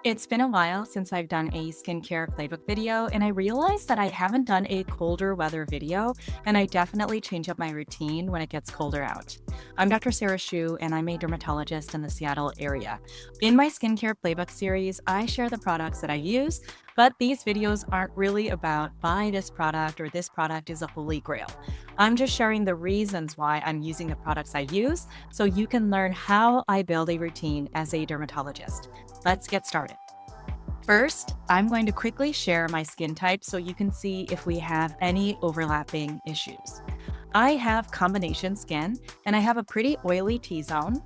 It's been a while since I've done a skincare playbook video, and I realized that I haven't done a colder weather video, and I definitely change up my routine when it gets colder out. I'm Dr. Sarah Shu, and I'm a dermatologist in the Seattle area. In my skincare playbook series, I share the products that I use, but these videos aren't really about buy this product or this product is a holy grail. I'm just sharing the reasons why I'm using the products I use so you can learn how I build a routine as a dermatologist. Let's get started. First, I'm going to quickly share my skin type so you can see if we have any overlapping issues. I have combination skin and I have a pretty oily T-zone,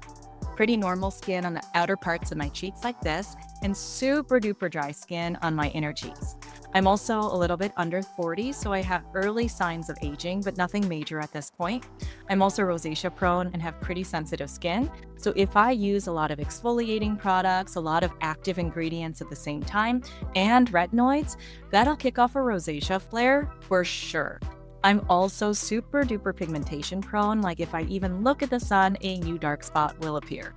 pretty normal skin on the outer parts of my cheeks like this, and super duper dry skin on my inner cheeks. I'm also a little bit under 40, so I have early signs of aging, but nothing major at this point. I'm also rosacea prone and have pretty sensitive skin. So if I use a lot of exfoliating products, a lot of active ingredients at the same time, and retinoids, that'll kick off a rosacea flare for sure. I'm also super duper pigmentation prone, like if I even look at the sun, a new dark spot will appear.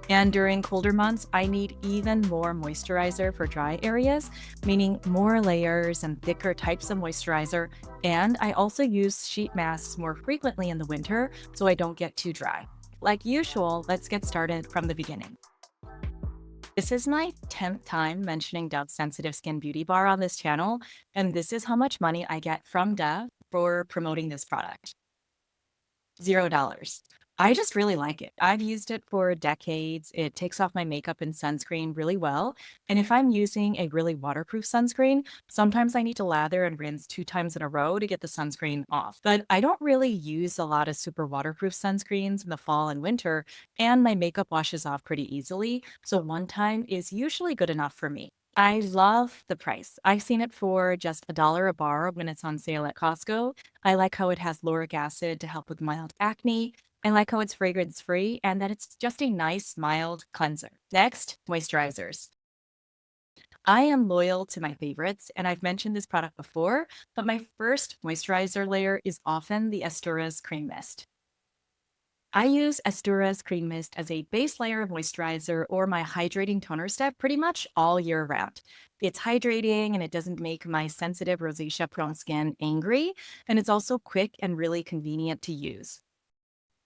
And during colder months, I need even more moisturizer for dry areas, meaning more layers and thicker types of moisturizer. And I also use sheet masks more frequently in the winter so I don't get too dry. Like usual, let's get started from the beginning. This is my 10th time mentioning Dove's Sensitive Skin Beauty Bar on this channel, and this is how much money I get from Dove for promoting this product. $0. I just really like it. I've used it for decades. It takes off my makeup and sunscreen really well. And if I'm using a really waterproof sunscreen, sometimes I need to lather and rinse 2 times in a row to get the sunscreen off. But I don't really use a lot of super waterproof sunscreens in the fall and winter, and my makeup washes off pretty easily. So one time is usually good enough for me. I love the price. I've seen it for just $1 a bar when it's on sale at Costco. I like how it has lauric acid to help with mild acne. I like how it's fragrance free and that it's just a nice, mild cleanser. Next, moisturizers. I am loyal to my favorites, and I've mentioned this product before, but my first moisturizer layer is often the Astura's Cream Mist. I use Astura's Cream Mist as a base layer of moisturizer or my hydrating toner step pretty much all year round. It's hydrating and it doesn't make my sensitive rosacea prone skin angry, and it's also quick and really convenient to use.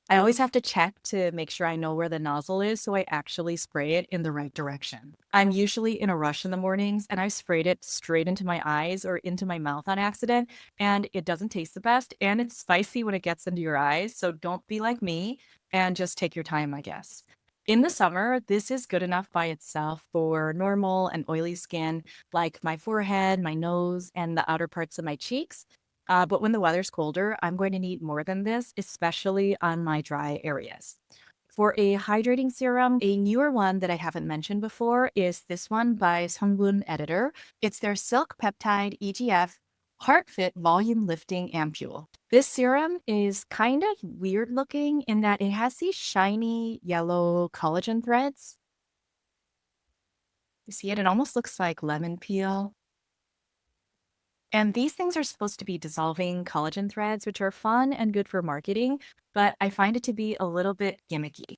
I always have to check to make sure I know where the nozzle is so I actually spray it in the right direction. I'm usually in a rush in the mornings and I've sprayed it straight into my eyes or into my mouth on accident, and it doesn't taste the best and it's spicy when it gets into your eyes, so don't be like me and just take your time, I guess. In the summer, this is good enough by itself for normal and oily skin like my forehead, my nose, and the outer parts of my cheeks. But when the weather's colder, I'm going to need more than this, especially on my dry areas. For a hydrating serum, a newer one that I haven't mentioned before is this one by Sungbun Editor. It's their Silk Peptide EGF Heart Fit Volume Lifting Ampule. This serum is kind of weird looking in that it has these shiny yellow collagen threads. You see it? It almost looks like lemon peel. And these things are supposed to be dissolving collagen threads, which are fun and good for marketing, but I find it to be a little bit gimmicky.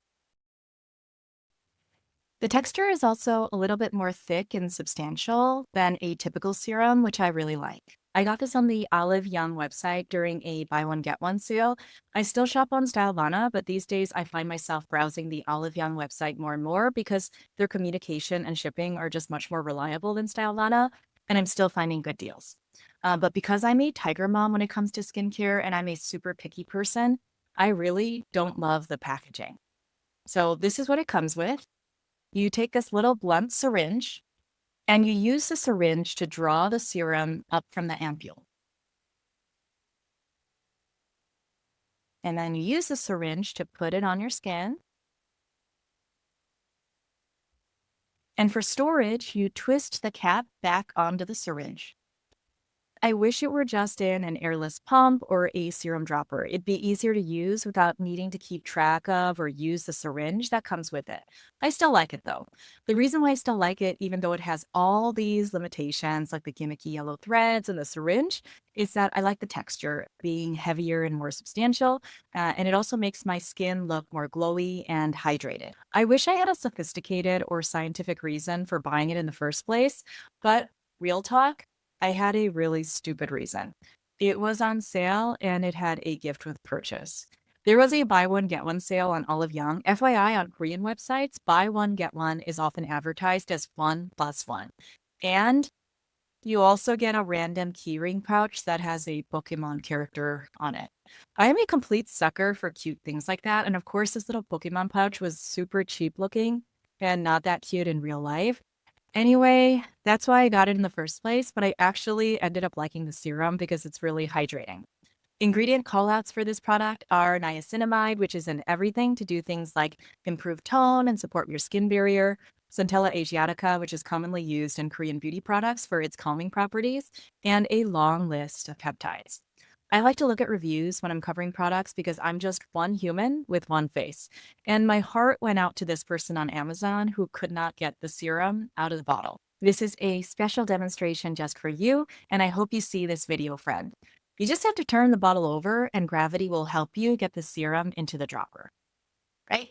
The texture is also a little bit more thick and substantial than a typical serum, which I really like. I got this on the Olive Young website during a buy one get one sale. I still shop on Styleana, but these days I find myself browsing the Olive Young website more and more because their communication and shipping are just much more reliable than Styleana, and I'm still finding good deals. But because I'm a tiger mom when it comes to skincare and I'm a super picky person, I really don't love the packaging. So this is what it comes with. You take this little blunt syringe and you use the syringe to draw the serum up from the ampule. And then you use the syringe to put it on your skin. And for storage, you twist the cap back onto the syringe. I wish it were just in an airless pump or a serum dropper. It'd be easier to use without needing to keep track of or use the syringe that comes with it. I still like it though. The reason why I still like it, even though it has all these limitations like the gimmicky yellow threads and the syringe, is that I like the texture being heavier and more substantial. And it also makes my skin look more glowy and hydrated. I wish I had a sophisticated or scientific reason for buying it in the first place, but real talk, I had a really stupid reason. It was on sale and it had a gift with purchase. There was a buy one, get one sale on Olive Young. FYI, on Korean websites, buy one, get one is often advertised as one plus one. And you also get a random keyring pouch that has a Pokemon character on it. I am a complete sucker for cute things like that. And of course, this little Pokemon pouch was super cheap looking and not that cute in real life. Anyway, that's why I got it in the first place, but I actually ended up liking the serum because it's really hydrating. Ingredient callouts for this product are niacinamide, which is in everything to do things like improve tone and support your skin barrier, Centella asiatica, which is commonly used in Korean beauty products for its calming properties, and a long list of peptides. I like to look at reviews when I'm covering products because I'm just one human with one face. And my heart went out to this person on Amazon who could not get the serum out of the bottle. This is a special demonstration just for you, and I hope you see this video, friend. You just have to turn the bottle over and gravity will help you get the serum into the dropper, right?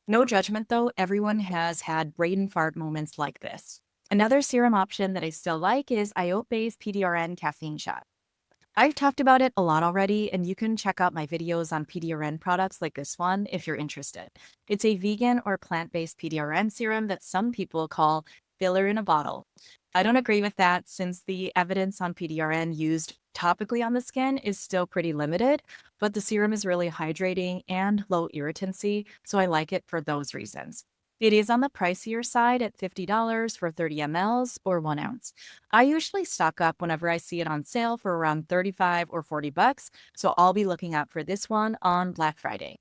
No judgment though, everyone has had brain fart moments like this. Another serum option that I still like is iode-based PDRN caffeine shot. I've talked about it a lot already, and you can check out my videos on PDRN products like this one if you're interested. It's a vegan or plant-based PDRN serum that some people call filler in a bottle. I don't agree with that since the evidence on PDRN used topically on the skin is still pretty limited, but the serum is really hydrating and low irritancy, so I like it for those reasons. It is on the pricier side at $50 for 30 mLs or 1 ounce. I usually stock up whenever I see it on sale for around 35 or 40 bucks, so I'll be looking out for this one on Black Friday.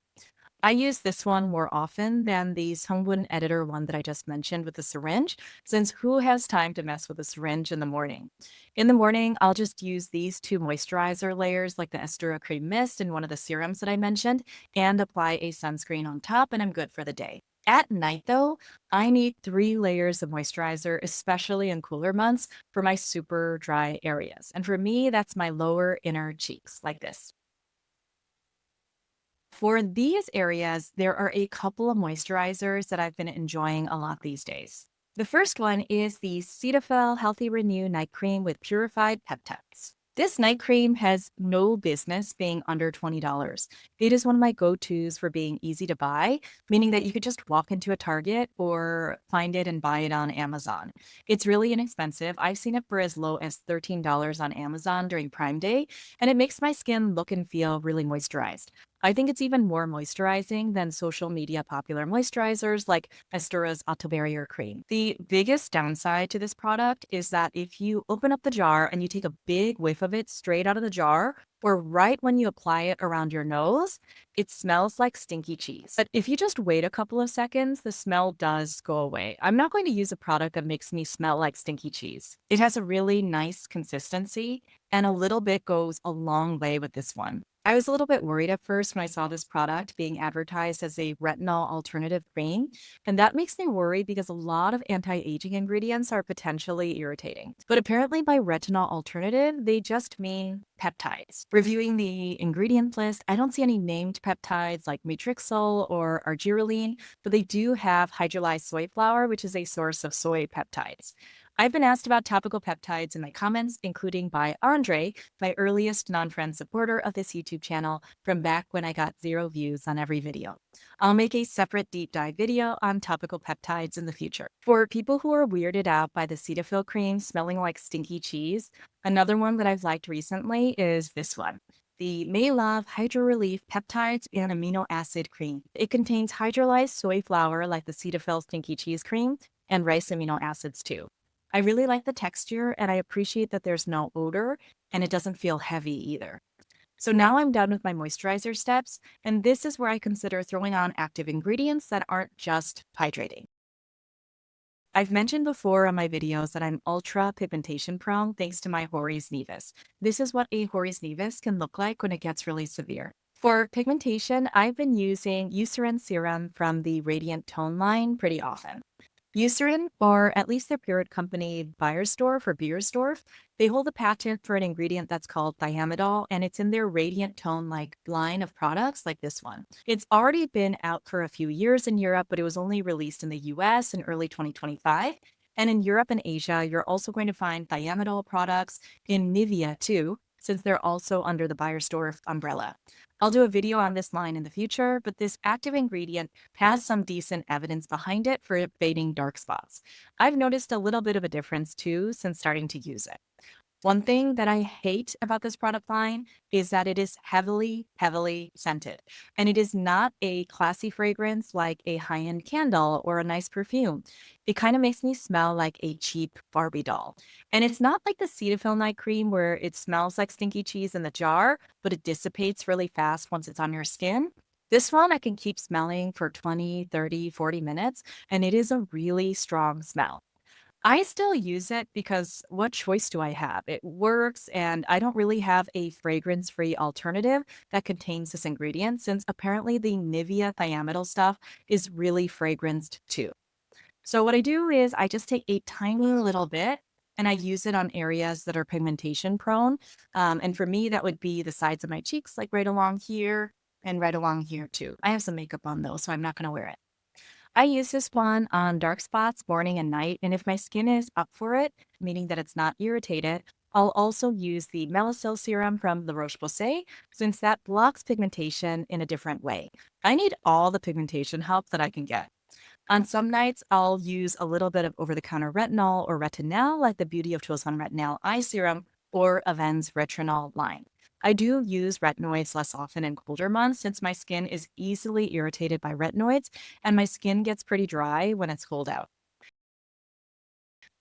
I use this one more often than the Sungwoon editor one that I just mentioned with the syringe, since who has time to mess with a syringe in the morning? In the morning, I'll just use these two moisturizer layers like the Estura Cream Mist and one of the serums that I mentioned, and apply a sunscreen on top, and I'm good for the day. At night, though, I need 3 layers of moisturizer, especially in cooler months, for my super dry areas. And for me, that's my lower inner cheeks, like this. For these areas, there are a couple of moisturizers that I've been enjoying a lot these days. The first one is the Cetaphil Healthy Renew Night Cream with purified peptides. This night cream has no business being under $20. It is one of my go-tos for being easy to buy, meaning that you could just walk into a Target or find it and buy it on Amazon. It's really inexpensive. I've seen it for as low as $13 on Amazon during Prime Day, and it makes my skin look and feel really moisturized. I think it's even more moisturizing than social media popular moisturizers like Estura's Auto Barrier Cream. The biggest downside to this product is that if you open up the jar and you take a big whiff of it straight out of the jar, or right when you apply it around your nose, it smells like stinky cheese. But if you just wait a couple of seconds, the smell does go away. I'm not going to use a product that makes me smell like stinky cheese. It has a really nice consistency, and a little bit goes a long way with this one. I was a little bit worried at first when I saw this product being advertised as a retinol alternative cream, and that makes me worried because a lot of anti-aging ingredients are potentially irritating. But apparently by retinol alternative, they just mean peptides. Reviewing the ingredient list, I don't see any named peptides like matrixyl or argireline, but they do have hydrolyzed soy flour, which is a source of soy peptides. I've been asked about topical peptides in my comments, including by Andre, my earliest non-friend supporter of this YouTube channel from back when I got 0 views on every video. I'll make a separate deep dive video on topical peptides in the future. For people who are weirded out by the Cetaphil cream smelling like stinky cheese, another one that I've liked recently is this one. The Maylove Hydro Relief Peptides and Amino Acid Cream. It contains hydrolyzed soy flour like the Cetaphil Stinky Cheese Cream and rice amino acids too. I really like the texture and I appreciate that there's no odor and it doesn't feel heavy either. So now I'm done with my moisturizer steps, and this is where I consider throwing on active ingredients that aren't just hydrating. I've mentioned before on my videos that I'm ultra pigmentation prone thanks to my horis nevus. This is what a horis nevus can look like when it gets really severe. For pigmentation, I've been using Eucerin serum from the Radiant Tone line pretty often. Eucerin, or at least their parent company, Beiersdorf, they hold a patent for an ingredient that's called thiamidol, and it's in their Radiant Tone like line of products like this one. It's already been out for a few years in Europe, but it was only released in the US in early 2025. And in Europe and Asia, you're also going to find thiamidol products in Nivea too, since they're also under the Beiersdorf umbrella. I'll do a video on this line in the future, but this active ingredient has some decent evidence behind it for fading dark spots. I've noticed a little bit of a difference too since starting to use it. One thing that I hate about this product line is that it is heavily scented. And it is not a classy fragrance like a high-end candle or a nice perfume. It kind of makes me smell like a cheap Barbie doll. And it's not like the Cetaphil night cream where it smells like stinky cheese in the jar, but it dissipates really fast once it's on your skin. This one I can keep smelling for 20, 30, 40 minutes, and it is a really strong smell. I still use it because what choice do I have? It works, and I don't really have a fragrance-free alternative that contains this ingredient since apparently the Nivea thiamidol stuff is really fragranced too. So what I do is I just take a tiny little bit and I use it on areas that are pigmentation prone. And for me, that would be the sides of my cheeks, like right along here and right along here too. I have some makeup on though, so I'm not going to wear it. I use this one on dark spots morning and night, and if my skin is up for it, meaning that it's not irritated, I'll also use the Melasil serum from La Roche-Posay since that blocks pigmentation in a different way. I need all the pigmentation help that I can get. On some nights, I'll use a little bit of over-the-counter retinol or retinol, like the Beauty of Jules Retinol Eye Serum or Avène's Retinol line. I do use retinoids less often in colder months since my skin is easily irritated by retinoids and my skin gets pretty dry when it's cold out.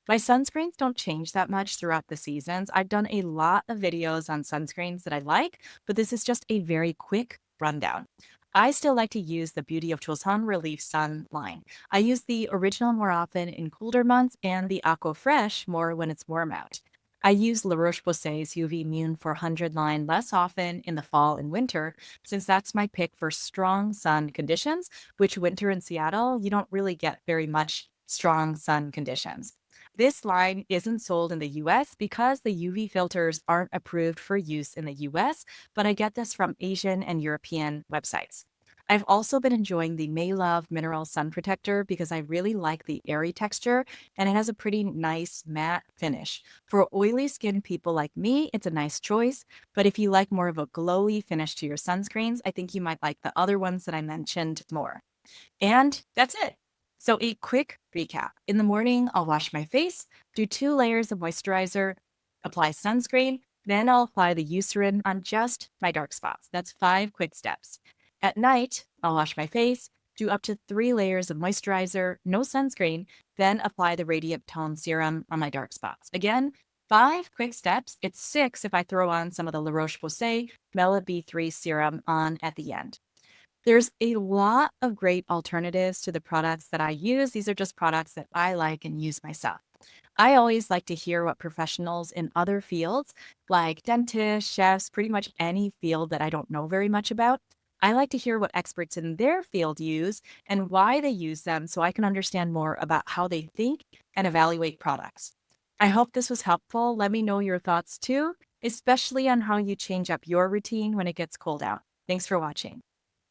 My sunscreens don't change that much throughout the seasons. I've done a lot of videos on sunscreens that I like, but this is just a very quick rundown. I still like to use the Beauty of Joseon Relief Sun line. I use the original more often in colder months and the Aqua Fresh more when it's warm out. I use La Roche-Posay's UV Immune 400 line less often in the fall and winter, since that's my pick for strong sun conditions, which winter in Seattle, you don't really get very much strong sun conditions. This line isn't sold in the US because the UV filters aren't approved for use in the US, but I get this from Asian and European websites. I've also been enjoying the Maylove Mineral Sun Protector because I really like the airy texture and it has a pretty nice matte finish. For oily skin people like me, it's a nice choice, but if you like more of a glowy finish to your sunscreens, I think you might like the other ones that I mentioned more. And that's it. So, a quick recap. In the morning, I'll wash my face, do 2 layers of moisturizer, apply sunscreen, then I'll apply the Eucerin on just my dark spots. That's 5 quick steps. At night, I'll wash my face, do up to 3 layers of moisturizer, no sunscreen, then apply the Radiant Tone Serum on my dark spots. Again, 5 quick steps. It's 6 if I throw on some of the La Roche-Posay Mela B3 serum on at the end. There's a lot of great alternatives to the products that I use. These are just products that I like and use myself. I always like to hear what professionals in other fields, like dentists, chefs, pretty much any field that I don't know very much about. I like to hear what experts in their field use and why they use them so I can understand more about how they think and evaluate products. I hope this was helpful. Let me know your thoughts too, especially on how you change up your routine when it gets cold out. Thanks for watching.